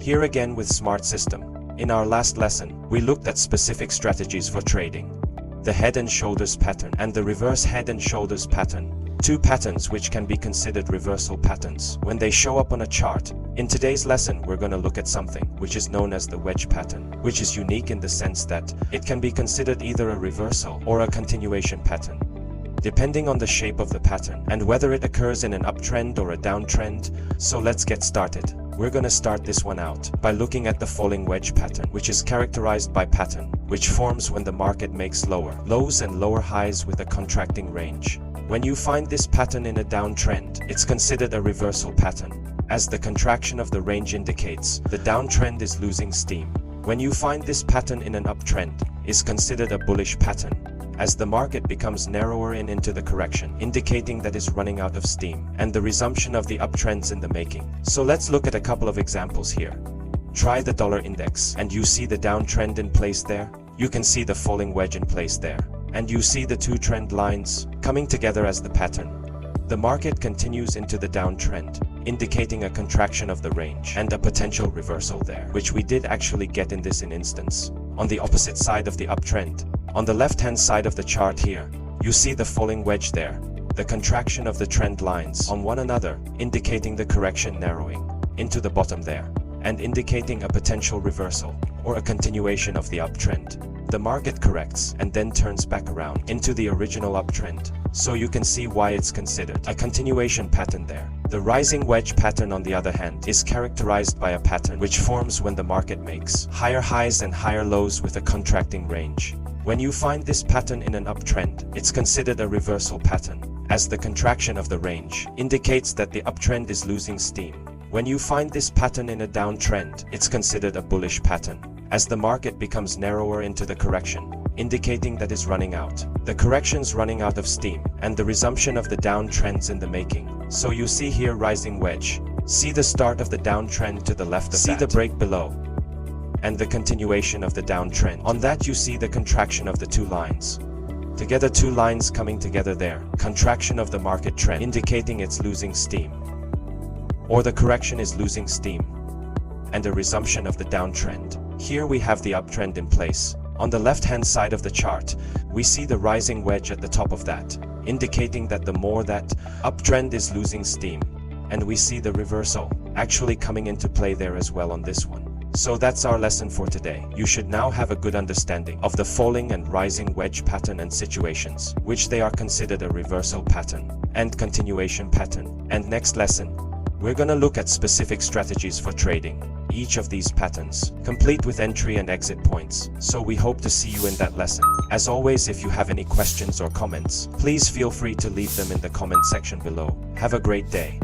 Here again with Smart System. In our last lesson, we looked at specific strategies for trading. The head and shoulders pattern and the reverse head and shoulders pattern. Two patterns which can be considered reversal patterns when they show up on a chart. In today's lesson, we're going to look at something which is known as the wedge pattern, which is unique in the sense that it can be considered either a reversal or a continuation pattern, depending on the shape of the pattern and whether it occurs in an uptrend or a downtrend. So let's get started. We're going to start this one out by looking at the falling wedge pattern, which is characterized by pattern which forms when the market makes lower lows and lower highs with a contracting range. When you find this pattern in a downtrend, it's considered a reversal pattern, as the contraction of the range indicates the downtrend is losing steam. When you find this pattern in an uptrend, is considered a bullish pattern, as the market becomes narrower into the correction, indicating that is running out of steam, and the resumption of the uptrends in the making. So let's look at a couple of examples here. Try the dollar index, and you see the downtrend in place there. You can see the falling wedge in place there, and you see the two trend lines coming together as the pattern. The market continues into the downtrend, indicating a contraction of the range and a potential reversal there, which we did actually get in this instance. On the opposite side of the uptrend, on the left-hand side of the chart here, you see the falling wedge there, the contraction of the trend lines on one another, indicating the correction narrowing into the bottom there, and indicating a potential reversal or a continuation of the uptrend. The market corrects and then turns back around into the original uptrend, so you can see why it's considered a continuation pattern there. The rising wedge pattern, on the other hand, is characterized by a pattern which forms when the market makes higher highs and higher lows with a contracting range. When you find this pattern in an uptrend, it's considered a reversal pattern, as the contraction of the range indicates that the uptrend is losing steam. When you find this pattern in a downtrend, it's considered a bullish pattern, as the market becomes narrower into the correction, indicating that it's running out. The correction's running out of steam, and the resumption of the downtrends in the making. So you see here rising wedge. See the start of the downtrend to the left of that. See the break below, and the continuation of the downtrend. On that you see the contraction of the two lines. Together, two lines coming together there. Contraction of the market trend, indicating it's losing steam, or the correction is losing steam, and a resumption of the downtrend. Here we have the uptrend in place. On the left-hand side of the chart, we see the rising wedge at the top of that, indicating that the more that uptrend is losing steam, and we see the reversal actually coming into play there as well on this one. So that's our lesson for today. You should now have a good understanding of the falling and rising wedge pattern and situations, which they are considered a reversal pattern and continuation pattern. And next lesson, we're gonna look at specific strategies for trading each of these patterns, complete with entry and exit points. So we hope to see you in that lesson. As always, if you have any questions or comments, please feel free to leave them in the comment section below. Have a great day.